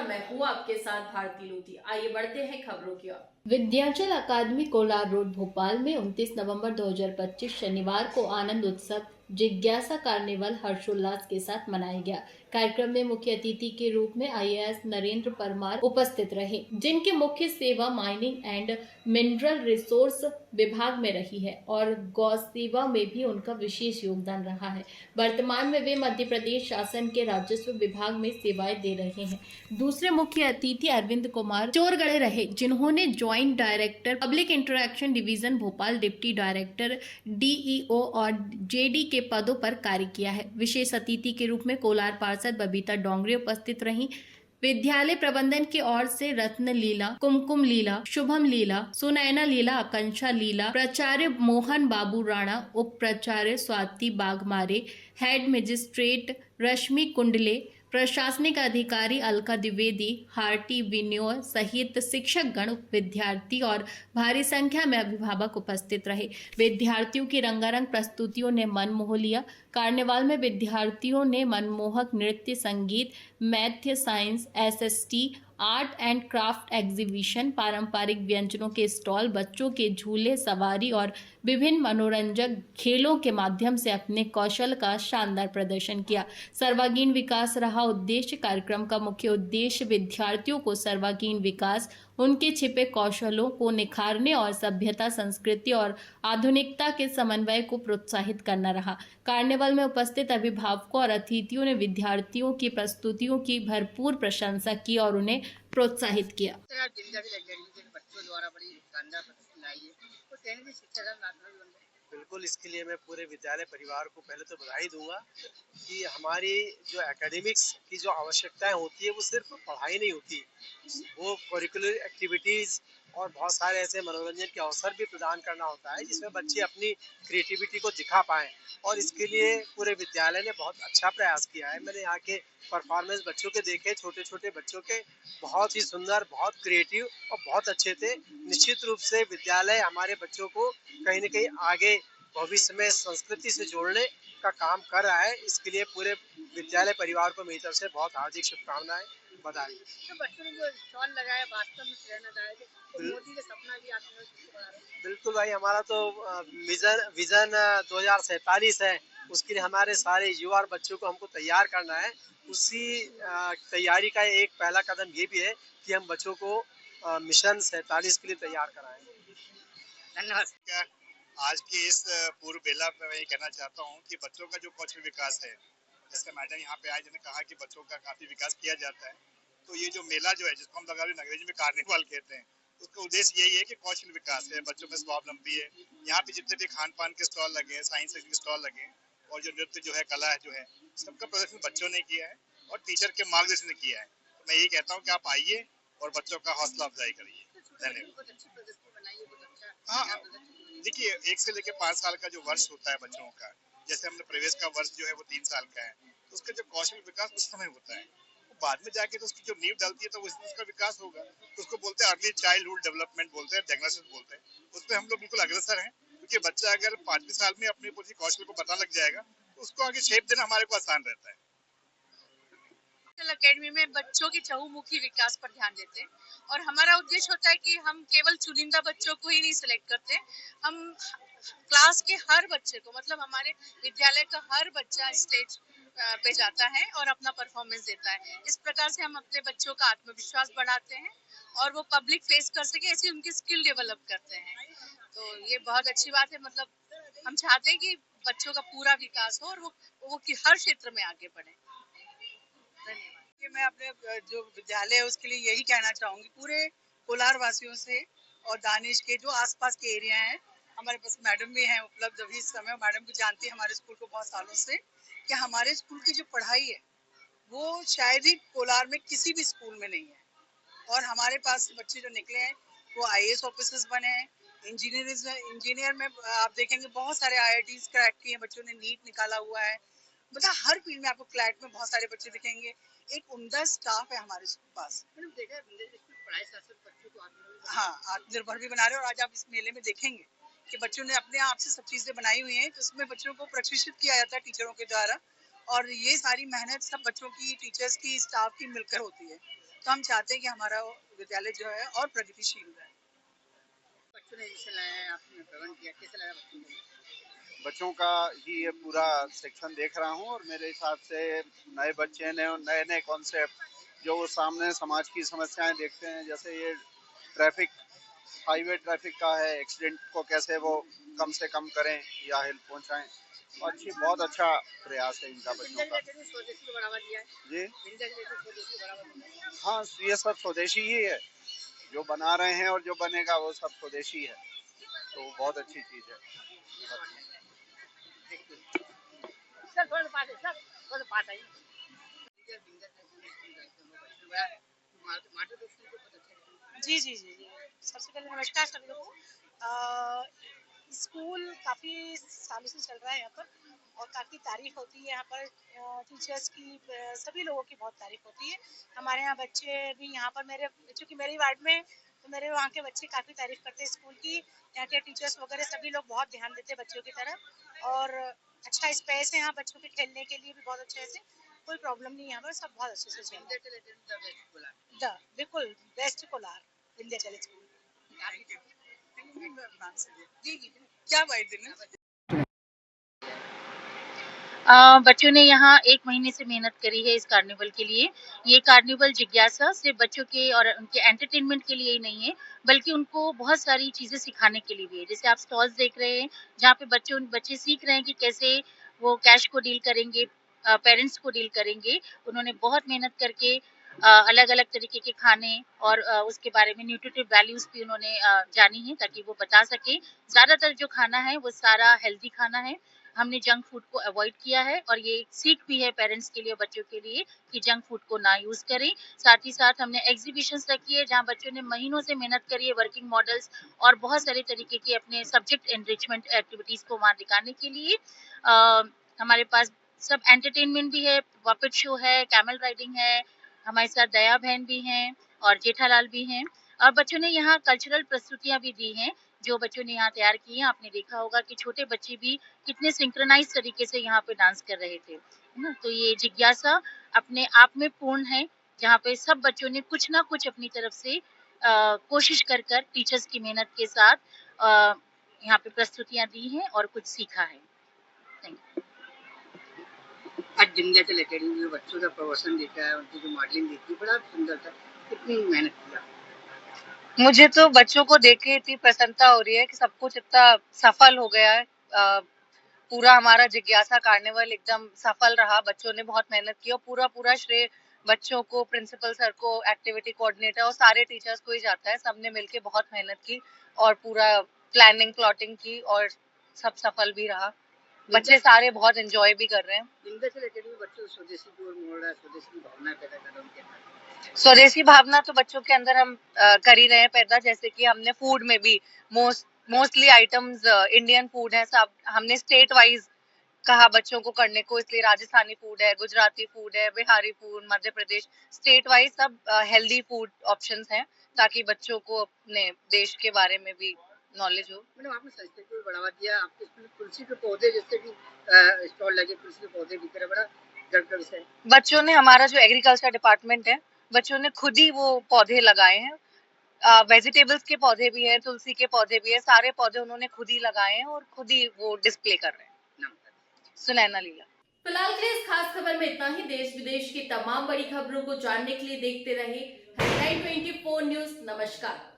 और मैं हूँ आपके साथ भारती लोधी। आइए बढ़ते हैं खबरों की ओर। विंध्याचल अकादमी कोलार रोड भोपाल में 29 नवंबर 2025 शनिवार को आनंद उत्सव जिज्ञासा कार्निवल हर्षोल्लास के साथ मनाया गया। कार्यक्रम में मुख्य अतिथि के रूप में आईएएस नरेंद्र परमार उपस्थित रहे, जिनकी मुख्य सेवा माइनिंग एंड मिनरल रिसोर्स विभाग में रही है और गौ सेवा में भी उनका विशेष योगदान रहा है। वर्तमान में वे मध्य प्रदेश शासन के राजस्व विभाग में सेवाएं दे रहे हैं। दूसरे मुख्य अतिथि अरविंद कुमार चोरगड़े रहे, जिन्होंने joint director public interaction division Bhopal, deputy director DEO और जेडी के पदों पर कार्य किया है। विशेष अतिथि के रूप में कोलार पार्षद बबीता डोंगरे उपस्थित रहीं। विद्यालय प्रबंधन की ओर से रत्न लीला, कुमकुम लीला, शुभम लीला, सुनैना लीला, आकांक्षा लीला, प्राचार्य मोहन बाबू राणा, उप प्राचार्य स्वाति बागमारे, हेड मजिस्ट्रेट रश्मि कुंडले, प्रशासनिक अधिकारी अलका द्विवेदी, हार्टी विनोय सहित शिक्षक गण, विद्यार्थी और भारी संख्या में अभिभावक उपस्थित रहे। विद्यार्थियों की रंगारंग प्रस्तुतियों ने मन मोह लिया। कार्निवाल में विद्यार्थियों ने मनमोहक नृत्य, संगीत, math, science, SST, art and craft exhibition, पारंपरिक व्यंजनों के स्टॉल, बच्चों के झूले, सवारी और विभिन्न मनोरंजक खेलों के माध्यम से अपने कौशल का शानदार प्रदर्शन किया। सर्वांगीण विकास रहा उद्देश्य। कार्यक्रम का मुख्य उद्देश्य विद्यार्थियों को सर्वांगीण विकास, उनके छिपे कौशलों को निखारने और सभ्यता, संस्कृति और आधुनिकता के समन्वय को प्रोत्साहित करना रहा। कार्निवल में उपस्थित अभिभावकों और अतिथियों ने विद्यार्थियों की प्रस्तुतियों की भरपूर प्रशंसा की और उन्हें प्रोत्साहित किया। बच्चों द्वारा बड़ी शानदार प्रस्तुति लाई है, तो कहने की शिक्षा का माध्यम बन गए। बिल्कुल, इसके लिए मैं पूरे विद्यालय परिवार को पहले तो बधाई दूंगा कि हमारी जो एकेडमिक्स की जो आवश्यकताएं होती है वो सिर्फ पढ़ाई नहीं होती, वो करिकुलर एक्टिविटीज और बहुत सारे ऐसे मनोरंजन के अवसर भी प्रदान करना होता है जिसमें बच्चे अपनी क्रिएटिविटी को दिखा पाएं। और इसके लिए पूरे विद्यालय ने बहुत अच्छा प्रयास किया है। मैंने यहाँ के परफॉर्मेंस बच्चों के देखे, छोटे छोटे बच्चों के, बहुत ही सुंदर, बहुत क्रिएटिव और बहुत अच्छे थे। निश्चित रूप से विद्यालय हमारे बच्चों को कहीं न कहीं आगे भविष्य में संस्कृति से जोड़ने का काम कर रहा है। इसके लिए पूरे विद्यालय परिवार को मेरी तरफ से बहुत हार्दिक शुभकामनाएं, बधाई। तो बच्चों ने जो स्टॉल लगाया वास्तव में प्रेरणादायक है, तो मोदी का सपना भी आपने बना रहे हैं। बिल्कुल भाई, हमारा तो विजन 2047 है, उसके लिए हमारे सारे युवा और बच्चों को हमको तैयार करना है। उसी तैयारी का एक पहला कदम ये भी है कि हम बच्चों को मिशन 47 के लिए तैयार कराएं। धन्यवाद। आज की इस पूर्व बेला में मैं ये कहना चाहता हूँ कि बच्चों का जो कौशल विकास है, जैसे मैडम यहाँ पे आए जिन्होंने कहा कि बच्चों का काफी विकास किया जाता है, तो ये जो मेला जो है जिसको हम अंग्रेजी में कार्निवल कहते हैं, उसका उद्देश्य यही है कि कौशल विकास है, बच्चों में स्वावलंबी है। यहाँ पे जितने भी खान पान के स्टॉल लगे हैं, साइंस के स्टॉल लगे हैं और जो नृत्य जो है, कला जो है, सबका प्रदर्शन बच्चों ने किया है और टीचर के मार्गदर्शन ने किया है। तो मैं यही कहता हूँ कि आप आइए और बच्चों का हौसला अफजाई करिए। धन्यवाद। हाँ, देखिए 1 से लेकर 5 साल का जो वर्ष होता है बच्चों का, जैसे हमने प्रवेश का वर्ष जो है वो 3 साल का है, तो उसका जो कौशल विकास उस समय होता है, वो बाद में जाके तो उसकी जो नींव डलती है तो उसका विकास होगा। तो उसको बोलते हैं अर्ली चाइल्डहुड डेवलपमेंट बोलते हैं, डायग्नोसिस बोलते हैं। उसमें हम लोग बिल्कुल अग्रसर हैं, क्योंकि बच्चा अगर 5वीं साल में अपने पूरी कौशल को पता लग जाएगा तो उसको आगे शेप देना हमारे को आसान रहता है। अकेडमी में बच्चों के चहुमुखी विकास पर ध्यान देते हैं और हमारा उद्देश्य होता है कि हम केवल चुनिंदा बच्चों को ही नहीं सिलेक्ट करते, हम क्लास के हर बच्चे को, मतलब हमारे विद्यालय का हर बच्चा स्टेज पे जाता है और अपना परफॉर्मेंस देता है। इस प्रकार से हम अपने बच्चों का आत्मविश्वास बढ़ाते हैं और वो पब्लिक फेस कर सके, ऐसी उनकी स्किल डेवलप करते हैं। तो ये बहुत अच्छी बात है, मतलब हम चाहते हैं कि बच्चों का पूरा विकास हो और वो हर क्षेत्र में आगे बढ़े। मैं अपने जो विद्यालय है उसके लिए यही कहना चाहूंगी पूरे कोलार वासियों से और दानिश के जो आसपास के एरिया हैं, हमारे पास मैडम भी हैं उपलब्ध अभी इस समय। मैडम भी जानती है हमारे स्कूल को बहुत सालों से कि हमारे स्कूल की जो पढ़ाई है वो शायद ही कोलार में किसी भी स्कूल में नहीं है। और हमारे पास बच्चे जो निकले हैं वो आईएएस ऑफिसर्स बने हैं, इंजीनियर में आप देखेंगे बहुत सारे आईआईटीज क्रैक किए हैं बच्चों ने, नीट निकाला हुआ है। मतलब हर फील्ड में आपको क्लैट में बहुत सारे बच्चे दिखेंगे। एक उम्दा स्टाफ है हमारे पास। हाँ, आत्मनिर्भर भी बना रहे हैं और आज आप इस मेले में देखेंगे कि बच्चों ने अपने आप से सब चीजें बनाई हुई हैं, तो उसमें बच्चों को प्रशिक्षित किया जाता है टीचरों के द्वारा और ये सारी मेहनत सब बच्चों की, टीचर्स की, स्टाफ की मिलकर होती है। तो हम चाहते हैं कि हमारा विद्यालय जो है और प्रगतिशील रहे। बच्चों ने जिसे लाया है, आपने प्रबंध किया, कैसा लगा बच्चों को? बच्चों का ही ये पूरा सेक्शन देख रहा हूँ और मेरे हिसाब से नए बच्चे ने नए नए कॉन्सेप्ट जो वो सामने समाज की समस्याएं देखते हैं, जैसे ये ट्रैफिक, हाईवे ट्रैफिक का है, एक्सीडेंट को कैसे वो कम से कम करें या हेल्प पहुंचाएं, तो बहुत अच्छा प्रयास है इनका बच्चों का। स्वदेशी को बढ़ावा दिया है जी स्वदेशी को बढ़ावा दिया है। हाँ, ये सब स्वदेशी ही है, जो बना रहे हैं और जो बनेगा वो सब स्वदेशी है, तो बहुत अच्छी चीज है। सर थोड़ा पास है, सर थोड़ा पास आइए। जी जी जी जी सबसे पहले नमस्कार सभी लोगों को। स्कूल काफ़ी सालों से चल रहा है यहाँ पर और काफ़ी तारीफ होती है यहाँ पर। टीचर्स की, सभी लोगों की बहुत तारीफ होती है। हमारे यहाँ बच्चे भी यहाँ पर, चूँकि मेरी वार्ड में, तो मेरे वहाँ के बच्चे काफ़ी तारीफ करते हैं स्कूल की। यहाँ के टीचर्स वगैरह सभी लोग बहुत ध्यान देते हैं बच्चों की तरफ और अच्छा स्पेस है यहाँ बच्चों के खेलने के लिए भी बहुत अच्छे से, कोई प्रॉब्लम नहीं है यहाँ पर, सब बहुत अच्छे से चल रहा है। बिल्कुल बेस्ट कोलार विंध्याचल स्कूल। क्या बाइट देना? बच्चों ने यहाँ 1 महीने से मेहनत करी है इस कार्निवल के लिए। ये कार्निवल जिज्ञासा सिर्फ बच्चों के और उनके एंटरटेनमेंट के लिए ही नहीं है, बल्कि उनको बहुत सारी चीज़ें सिखाने के लिए भी है। जैसे आप स्टॉल्स देख रहे हैं, जहाँ पे बच्चे सीख रहे हैं कि कैसे वो कैश को डील करेंगे, पेरेंट्स को डील करेंगे। उन्होंने बहुत मेहनत करके अलग-अलग तरीके के खाने और उसके बारे में न्यूट्रिटिव वैल्यूज़ भी उन्होंने जानी है, ताकि वो बता सकें। ज़्यादातर जो खाना है, वो सारा हेल्दी खाना है। हमने जंक फूड को अवॉइड किया है और ये सीख भी है पेरेंट्स के लिए, बच्चों के लिए, कि जंक फूड को ना यूज करें। साथ ही साथ हमने एग्जीबिशंस रखी है, जहाँ बच्चों ने महीनों से मेहनत करी है, वर्किंग मॉडल्स और बहुत सारे तरीके के अपने सब्जेक्ट एनरिचमेंट एक्टिविटीज को वहाँ दिखाने के लिए। हमारे पास सब एंटरटेनमेंट भी है, पपेट शो है, कैमल राइडिंग है, हमारे साथ दया बहन भी हैं और जेठालाल भी हैं। और बच्चों ने यहाँ कल्चरल प्रस्तुतियां भी दी हैं, जो बच्चों ने यहाँ तैयार की हैं। आपने देखा होगा कि छोटे बच्चे भी कितने सिंक्रोनाइज तरीके से यहाँ पे डांस कर रहे थे, है ना। तो ये जिज्ञासा अपने आप में पूर्ण है, जहाँ पे सब बच्चों ने कुछ ना कुछ अपनी तरफ से कोशिश कर टीचर्स की मेहनत के साथ यहाँ पे प्रस्तुतियां दी हैं और कुछ सीखा है। Thank you. आज विंध्याचल एकेडमी में बच्चों का प्रदर्शन देखा है, उनकी जो मॉडलिंग देखी, बड़ा सुंदर था। कितनी मेहनत किया। मुझे तो बच्चों को देख के इतनी प्रसन्नता हो रही है कि सब कुछ इतना सफल हो गया है। पूरा हमारा जिज्ञासा कार्निवल एकदम सफल रहा। बच्चों ने बहुत मेहनत की और पूरा श्रेय बच्चों को, प्रिंसिपल सर को, एक्टिविटी कोऑर्डिनेटर और सारे टीचर्स को ही जाता है। सबने मिलके बहुत मेहनत की और पूरा प्लानिंग, प्लॉटिंग की और सब सफल भी रहा। बच्चे सारे बहुत एंजॉय भी कर रहे हैं। विंध्याचल एकेडमी बच्चों को स्वदेशी की ओर मोड़ रहा है, स्वदेशी भावना पैदा कर रहा है उनके अंदर। स्वदेशी भावना तो बच्चों के अंदर हम कर ही रहे हैं पैदा। जैसे कि हमने फूड में भी मोस्टली आइटम्स इंडियन फूड है। सब हमने स्टेट वाइज कहा बच्चों को करने को, इसलिए राजस्थानी फूड है, गुजराती फूड है, Bihari food, Madhya Pradesh, state wise सब हेल्दी फूड ऑप्शंस हैं, ताकि बच्चों को अपने देश के बारे में भी नॉलेज हो। मैडम, आपने संस्कृति को बढ़ावा दिया, आपके स्कूल में तुलसी के पौधे जैसे कि स्टॉल लगे, तुलसी के पौधे बिक रहे, बड़ा गर्व का विषय है। बच्चों ने, हमारा जो एग्रीकल्चर डिपार्टमेंट है, बच्चों ने खुद ही वो पौधे लगाए हैं। वेजिटेबल्स के पौधे भी हैं, तुलसी के पौधे भी हैं, सारे पौधे उन्होंने खुद ही लगाए हैं और खुद ही वो डिस्प्ले कर रहे हैं। सुनैना लीला। फिलहाल के लिए इस खास खबर में इतना ही। देश विदेश की तमाम बड़ी खबरों को जानने के लिए देखते रहे हेडलाइन 24 न्यूज। नमस्कार।